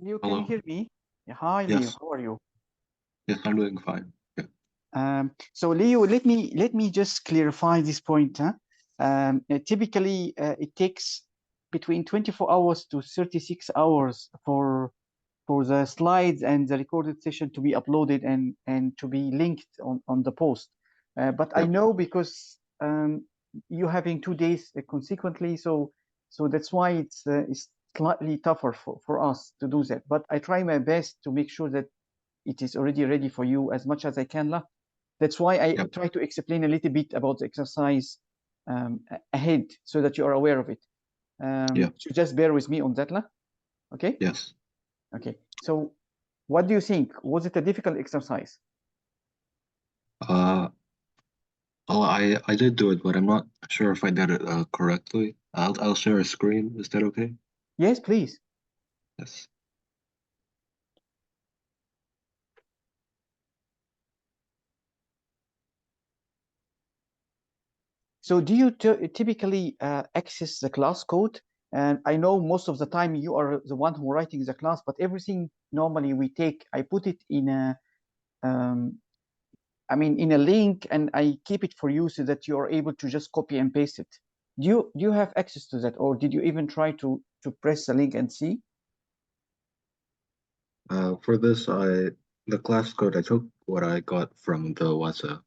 Leo, can you Hello. hear me? Yeah, hi, Leo. Yes. How are you? Yes, I'm doing fine. Yeah. So, Leo, let me just clarify this point. Typically, it takes between 24 hours to 36 hours for the slides and the recorded session to be uploaded and to be linked on the post. But I Yep. know because you're having 2 days consequently, so that's why it's slightly tougher for us to do that. But I try my best to make sure that it is already ready for you as much as I can. That's why I Yep. try to explain a little bit about the exercise ahead so that you are aware of it. Yeah. So just bear with me on that, okay? Yes. Okay. So what do you think? Was it a difficult exercise? Uh, I did do it, but I'm not sure if I did it correctly. I'll share a screen. Is that okay? Yes, please. Yes. So do you typically access the class code? And I know most of the time you are the one who writing the class, but everything normally we take, I put it in a, um, I mean, in a link, and I keep it for you so that you are able to just copy and paste it. Do you have access to that, or did you even try to press the link and see? For this, the class code I took what I got from the WhatsApp.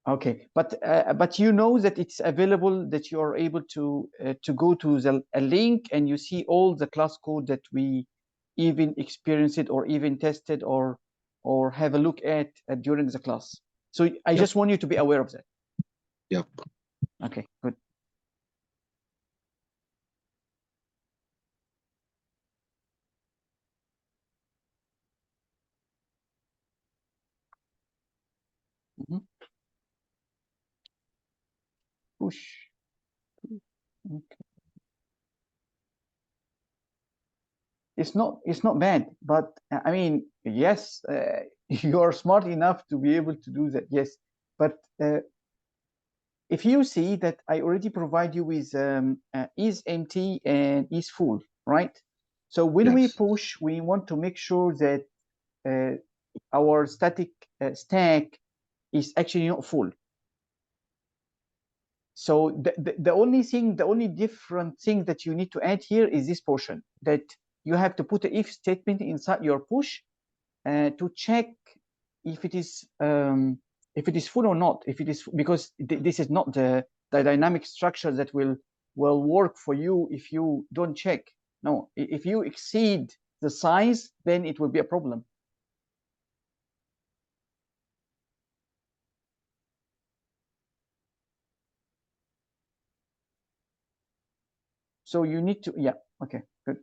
Okay, but you know that it's available, that you are able to go to a link and you see all the class code that we even experienced it or even tested or have a look at during the class. So I Yep. just want you to be aware of that. Yep. Okay, good. Mhm. Push. Okay. It's not bad, but I mean, yes, you are smart enough to be able to do that. Yes, but if you see that I already provide you with is empty and is full, right? So when we Yes. push, we want to make sure that uh, our static stack is actually not full. So the only different thing that you need to add here is this portion that you have to put an if statement inside your push to check if it is full or not. If it is, because this is not the dynamic structure that will work for you if you don't check. No, if you exceed the size, then it will be a problem. So you need to, yeah, okay, good.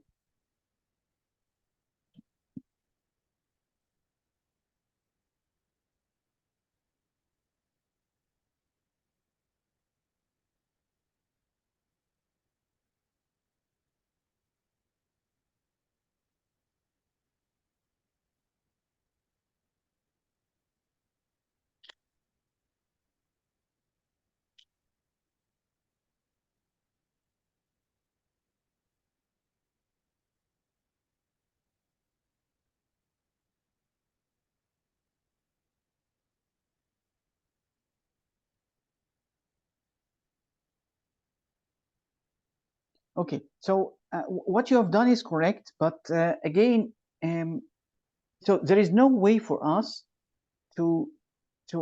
Okay, so what you have done is correct, but again, um, so there is no way for us to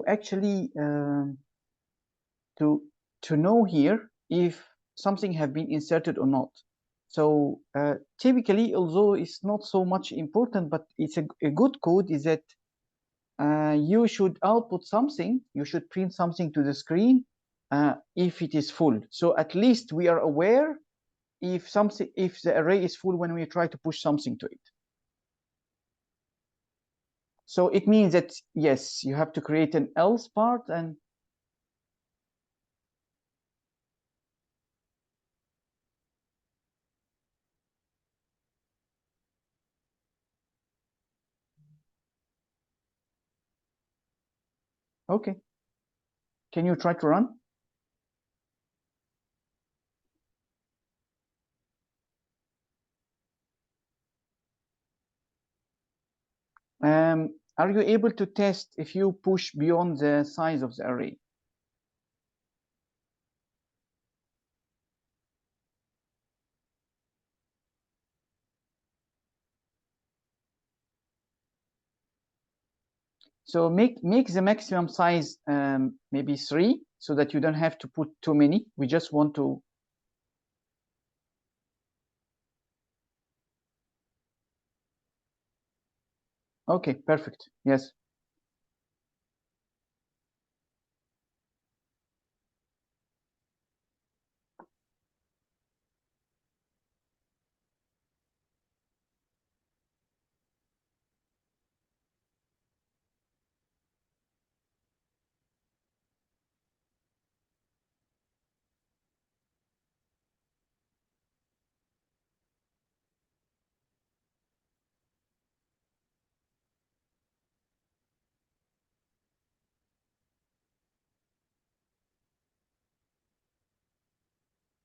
actually to know here if something have been inserted or not. So typically, although it's not so much important, but it's a good code is that you should output something, you should print something to the screen if it is full. So at least we are aware if the array is full when we try to push something to it. So it means that yes, you have to create an else part and okay. Can you try to run? Are you able to test if you push beyond the size of the array? So make the maximum size maybe 3, so that you don't have to put too many. We just want to. Okay, perfect. Yes.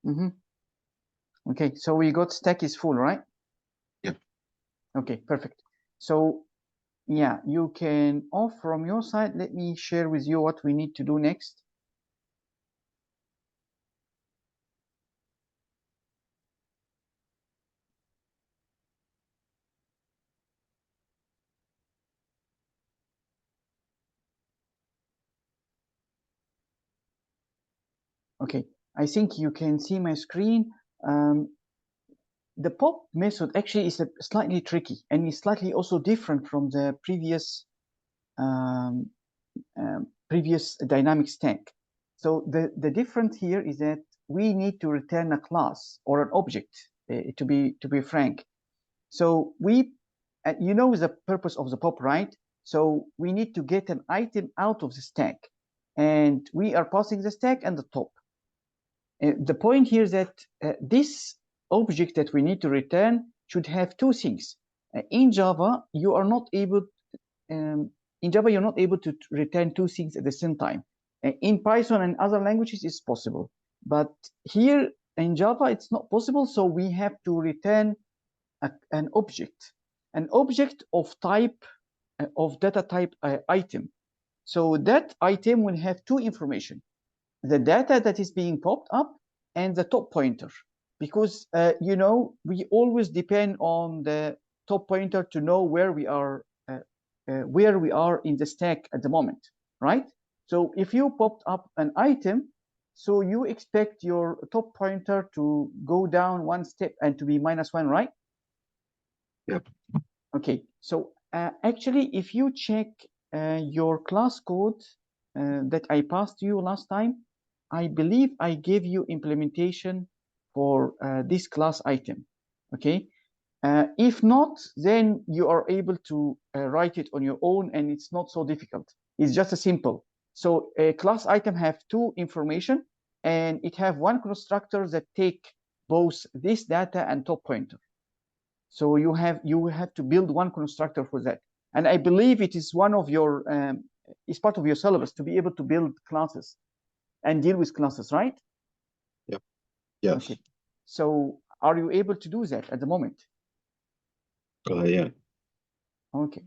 Mm-hmm. Okay, so we got stack is full, right? Yeah. Okay, perfect. So yeah, you can off from your side. Let me share with you what we need to do next. Okay, I think you can see my screen. The pop method actually is slightly tricky, and it's slightly also different from the um, previous dynamic stack. So the difference here is that we need to return a class or an object, to be frank. So we, you know, the purpose of the pop, right? So we need to get an item out of the stack, and we are passing the stack and the top. The point here is that this object that we need to return should have two things. In Java, you are not able. In Java, you're not able to return two things at the same time. In Python and other languages, it's possible, but here in Java, it's not possible. So we have to return an object of type of data type item. So that item will have two information: the data that is being popped up and the top pointer, because you know, we always depend on the top pointer to know where we are in the stack at the moment, right? So if you popped up an item, so you expect your top pointer to go down one step and to be -1, right? Yep. Okay, so actually, if you check your class code that I passed you last time, I believe I gave you implementation for this class item. Okay, if not, then you are able to write it on your own, and it's not so difficult. It's just a simple. So a class item have two information, and it have one constructor that take both this data and top pointer. So you have to build one constructor for that. And I believe it is one of your is part of your syllabus to be able to build classes and deal with classes, right? Yep. Yes. Okay. So are you able to do that at the moment? Yeah. Okay.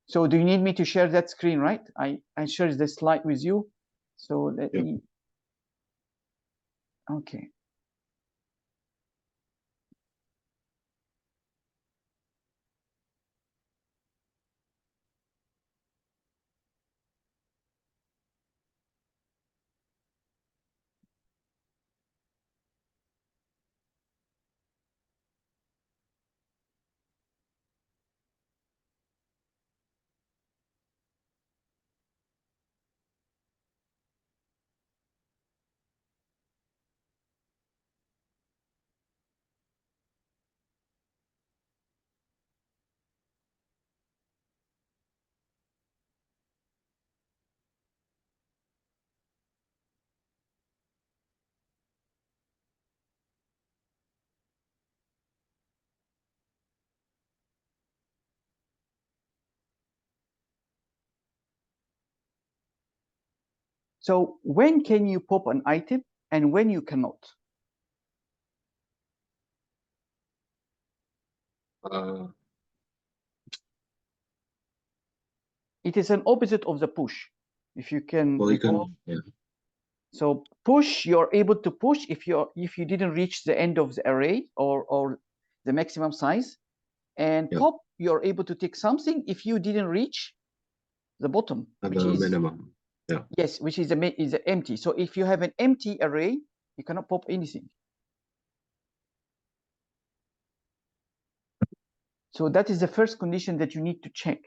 So do you need me to share that screen, right? I share the slide with you. So let Yep. me. Okay. So when can you pop an item and when you cannot? Uh, It is an opposite of the push. If you can recall. Yeah. So push, you're able to push if you didn't reach the end of the array or the maximum size. And pop, you're able to take something if you didn't reach the bottom, which is minimum. Yeah. Yes, which is empty. So if you have an empty array, you cannot pop anything. So that is the first condition that you need to check.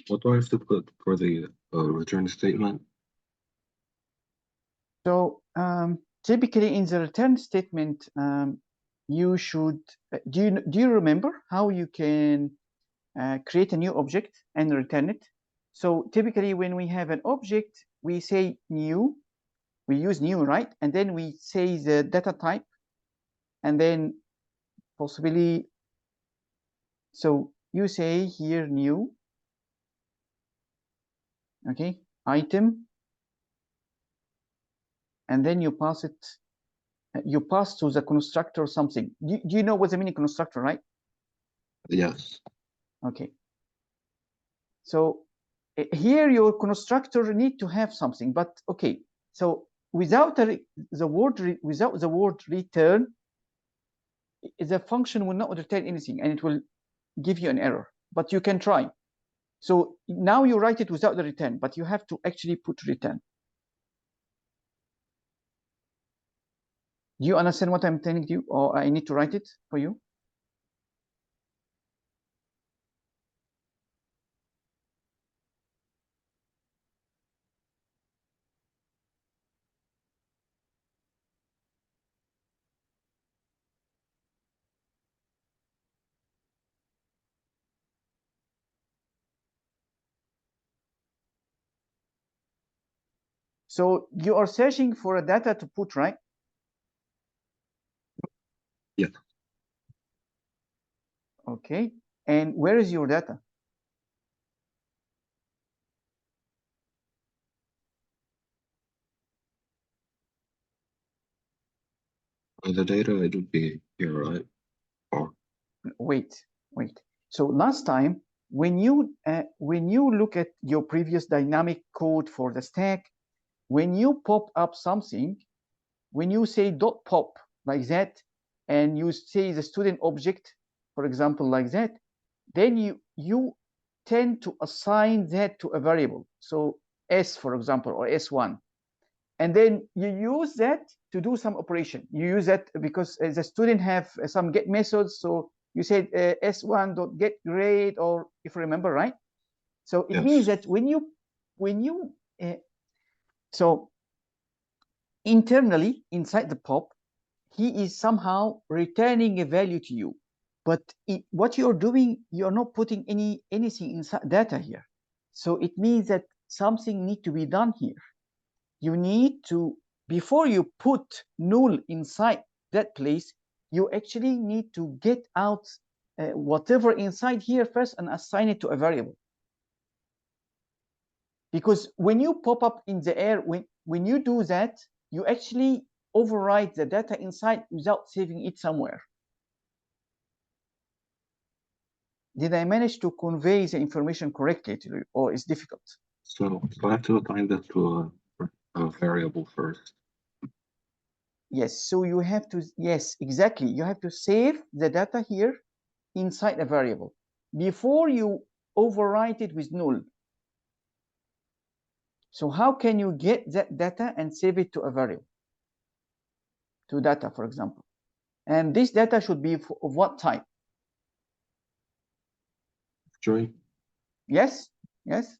What do I have to put for the return statement? So typically in the return statement, you should, do you remember how you can create a new object and return it? So typically when we have an object, we say new, we use new, right? And then we say the data type, and then possibly, so you say here new, okay, item, and then you pass it, you pass to the constructor something. Do you know what's the meaning constructor, right? Yes. Okay. So here your constructor need to have something, but okay. So without the word return, the function will not return anything, and it will give you an error. But you can try. So now you write it without the return, but you have to actually put return. Do you understand what I'm telling you, or I need to write it for you? So you are searching for a data to put, right? Yeah. Okay. And where is your data? The data, it would be here, right? Or Wait. So last time, when you look at your previous dynamic code for the stack, when you pop up something, when you say dot pop like that, and you say the student object, for example, like that, then you tend to assign that to a variable. So S, for example, or S1. And then you use that to do some operation. You use that because the student have some get methods. So you said S1.get grade, or if you remember, right? So it means that when you so internally inside the pop, he is somehow returning a value to you. But what you're doing, you're not putting anything inside data here. So it means that something needs to be done here. You need to before you put null inside that place, you actually need to get out whatever inside here first and assign it to a variable. Because when you pop up in the air, when you do that, you actually overwrite the data inside without saving it somewhere. Did I manage to convey the information correctly to you, or is difficult? So I have to assign that to a variable first. Yes, so you have to, yes, exactly. You have to save the data here inside a variable before you overwrite it with null. So how can you get that data and save it to a variable? To data, for example. And this data should be of what type? String. Yes, yes.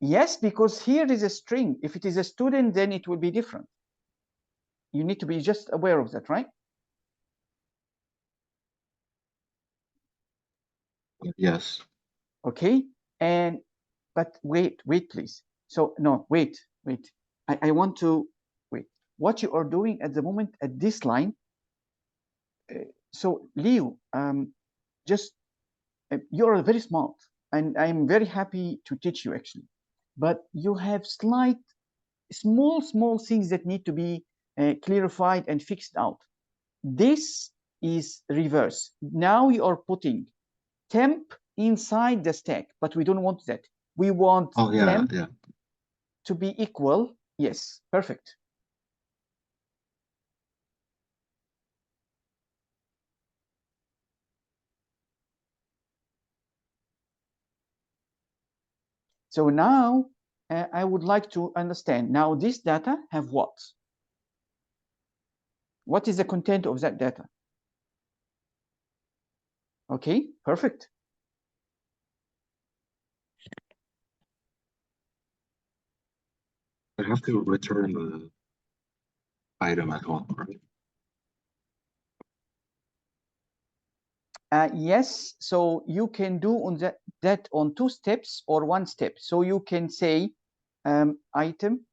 Yes, because here is a string. If it is a student, then it will be different. You need to be just aware of that, right? Yes. Okay. And but wait, please. So no, wait. I want to wait. What you are doing at the moment at this line. So Leo, just you're very smart, and I'm very happy to teach you actually. But you have slight, small things that need to be clarified and fixed out. This is reverse. Now you are putting temp inside the stack, but we don't want that. We want temp to be equal. Yes, perfect. So now I would like to understand. Now this data have what? What is the content of that data? Okay, perfect. I have to return the item as well, right? Yes, so you can do on that on 2 steps or 1 step. So you can say item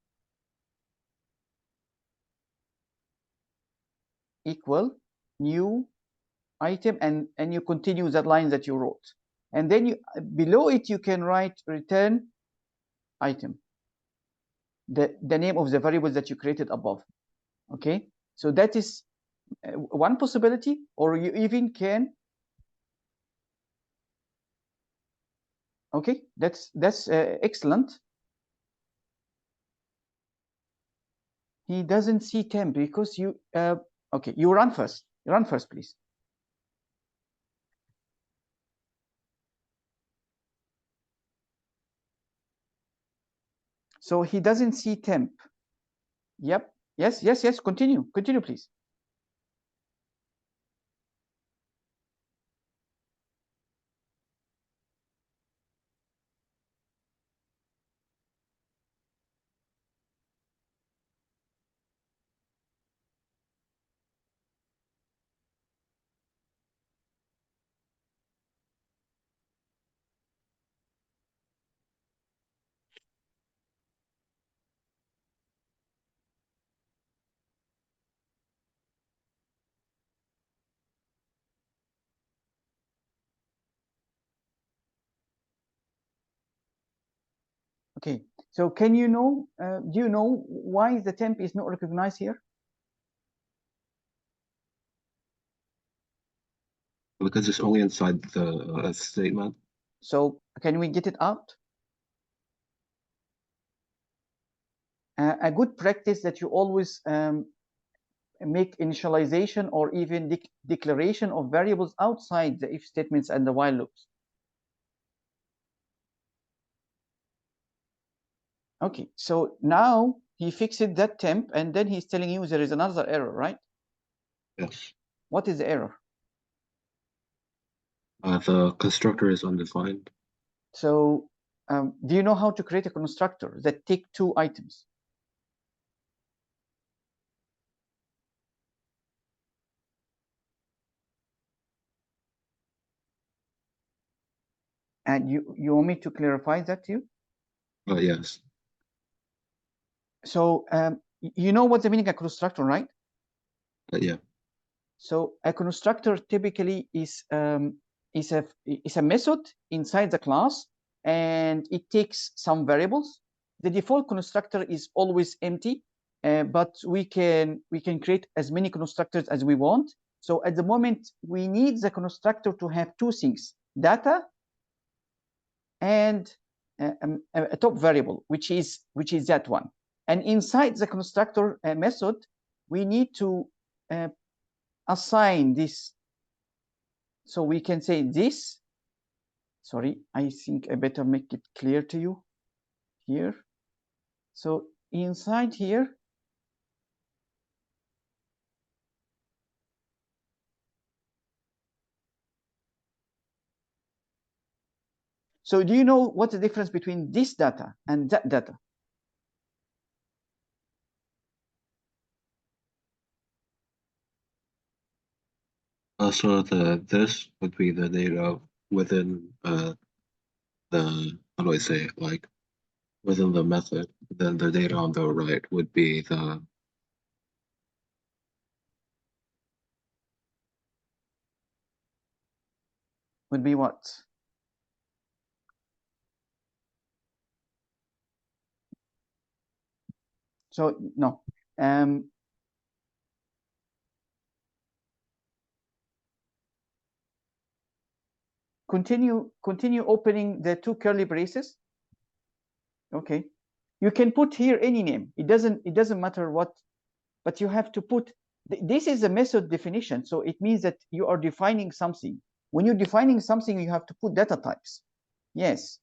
equal new item, and you continue that line that you wrote. And then you below it, you can write return item, the name of the variables that you created above. Okay, so that is one possibility, or you even can. Okay, that's excellent. He doesn't see temp because you okay, you run first. Run first, please. So he doesn't see temp. Yep. Yes. Continue, please. Okay, so can you know, do you know why the temp is not recognized here? Because it's only inside the statement. So can we get it out? A good practice that you always make initialization or even declaration of variables outside the if statements and the while loops. Okay, so now he fixed that temp, and then he's telling you there is another error, right? Yes. What is the error? The constructor is undefined. So do you know how to create a constructor that take 2 items? And you want me to clarify that to you? Yes. So you know what's the meaning of constructor, right? Yeah. So a constructor typically is a method inside the class, and it takes some variables. The default constructor is always empty, but we can create as many constructors as we want. So at the moment, we need the constructor to have two things: data and a top variable, which is that one. And inside the constructor method, we need to assign this. So we can say this. Sorry, I think I better make it clear to you here. So inside here, so do you know what's the difference between this data and that data? So this would be the data within the, how do I say it, like within the method. Then the data on the right would be the, Would be what? So no. Continue opening the two curly braces. Okay. You can put here any name. It doesn't matter what, but you have to put, this is a method definition. So it means that you are defining something. When you're defining something, you have to put data types. Yes.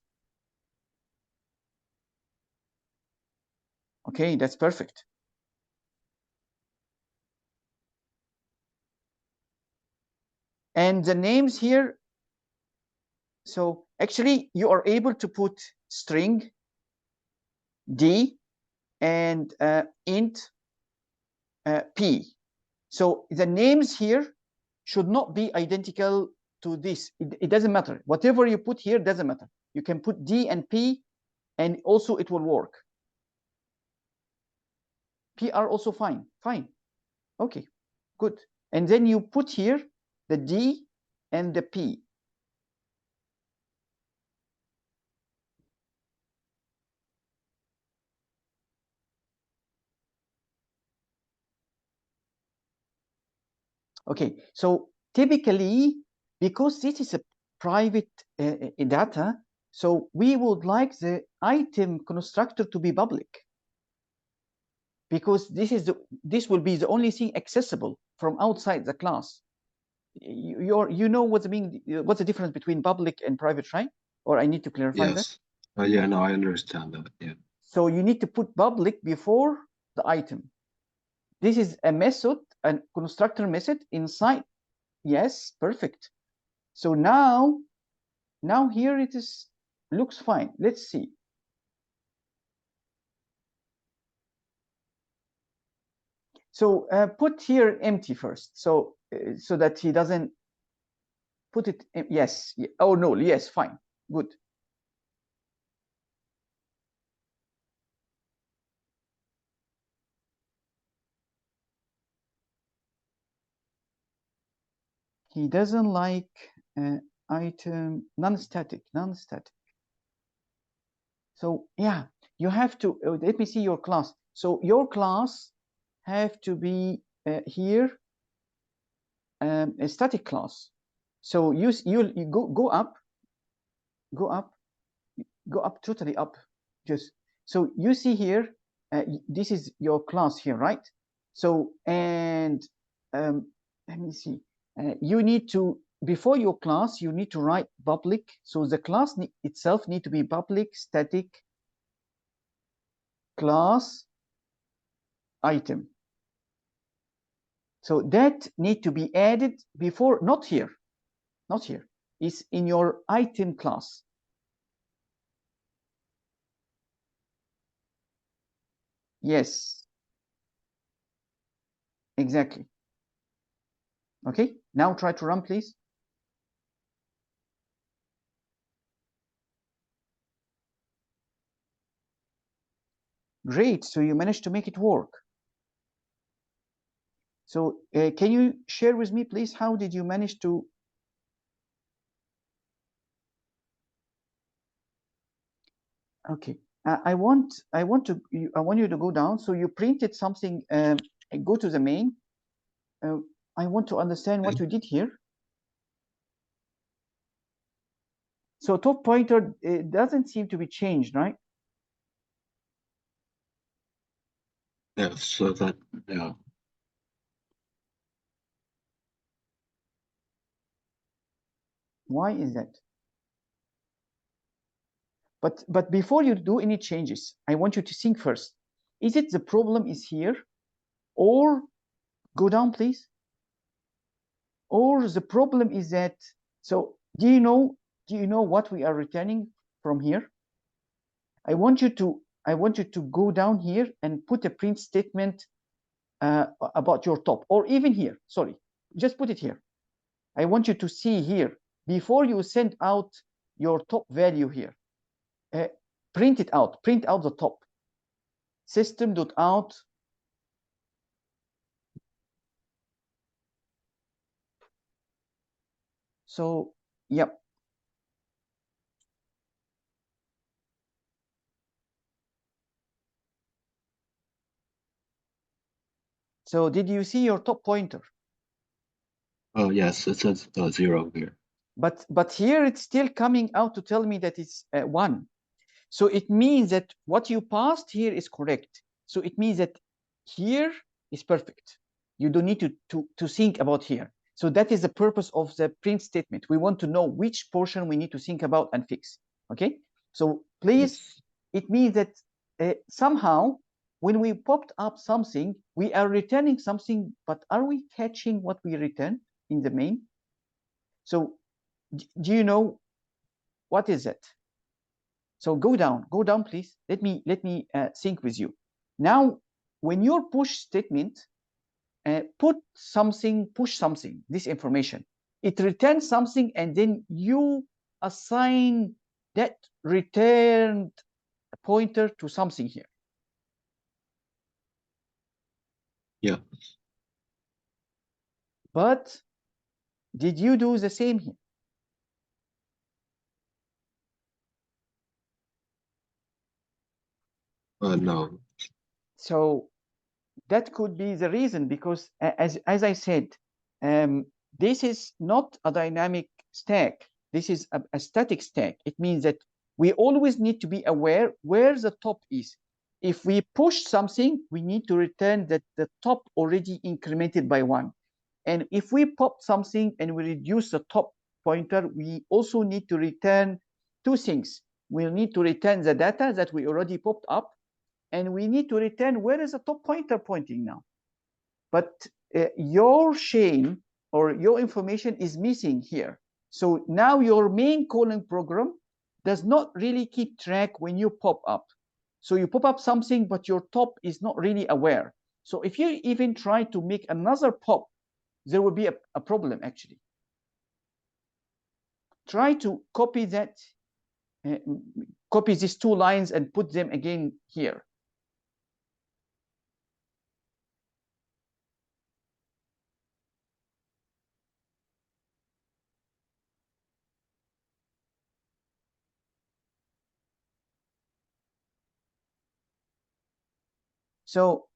Okay, that's perfect. And the names here, so actually you are able to put string, D, and int P. So the names here should not be identical to this. It doesn't matter. Whatever you put here doesn't matter. You can put D and P, and also it will work. P are also fine. Fine. Okay, good. And then you put here the D and the P. Okay, so typically, because this is a private data, so we would like the item constructor to be public, because this will be the only thing accessible from outside the class. You know what's the difference between public and private, right? Or I need to clarify that? yes. Yeah, no, I understand that. Yeah. So you need to put public before the item. This is a method, a constructor method inside. Yes, perfect. So now here it is, looks fine. Let's see. So put here empty first, so so that he doesn't put it. Yes. Oh no. Yes. Fine. Good. He doesn't like item non-static. So yeah, you have to. Let me see your class. So your class have to be here a static class. So you go up, go up, go up, totally up. Just so you see here, this is your class here, right? So and let me see. You need to, before your class, you need to write public. So the class itself need to be public static class item. So that need to be added before, not here, is in your item class. Yes, exactly. Okay, now try to run, please. Great, so you managed to make it work. So can you share with me, please, how did you manage to? Okay, I want you to go down. So you printed something. Go to the main. I want to understand what you did here. So top pointer, it doesn't seem to be changed, right? Yeah, so that, yeah. Why is that? But before you do any changes, I want you to think first. Is it the problem is here? Or go down, please. Or the problem is that, so do you know what we are returning from here? I want you to go down here and put a print statement about your top, or even here. Sorry, just put it here. I want you to see here before you send out your top value here. Print it out. Print out the top. System.out. So, yep. So did you see your top pointer? Oh, yes, it says 0 here. But here it's still coming out to tell me that it's 1. So it means that what you passed here is correct. So it means that here is perfect. You don't need to think about here. So that is the purpose of the print statement. We want to know which portion we need to think about and fix. Okay. So please, Yes. it means that somehow when we popped up something, we are returning something, but are we catching what we return in the main? So do you know what is it? So go down, please. Let me think with you. Now, when your push statement push something, this information, it returns something, and then you assign that returned pointer to something here. Yeah. But did you do the same here? No. So that could be the reason, because as I said, this is not a dynamic stack. This is a static stack. It means that we always need to be aware where the top is. If we push something, we need to return that the top already incremented by 1. And if we pop something and we reduce the top pointer, we also need to return 2 things. We'll need to return the data that we already popped up, and we need to return where is the top pointer pointing now. But your chain or your information is missing here. So now your main calling program does not really keep track when you pop up. So you pop up something, but your top is not really aware. So if you even try to make another pop, there will be a problem actually. Try to copy that, copy these 2 lines and put them again here. So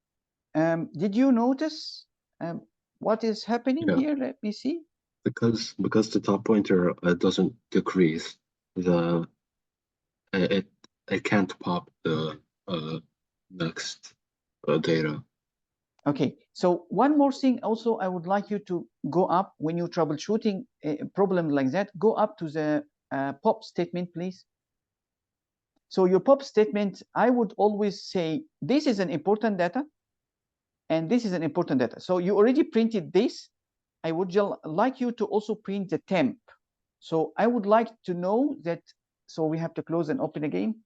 did you notice what is happening here? Let me see. Because the top pointer doesn't decrease, it can't pop the next data. Okay, so one more thing also, I would like you to go up when you're troubleshooting a problem like that. Go up to the pop statement, please. So your pop statement, I would always say this is an important data and this is an important data. So you already printed this. I would just like you to also print the temp. So I would like to know that. So we have to close and open again.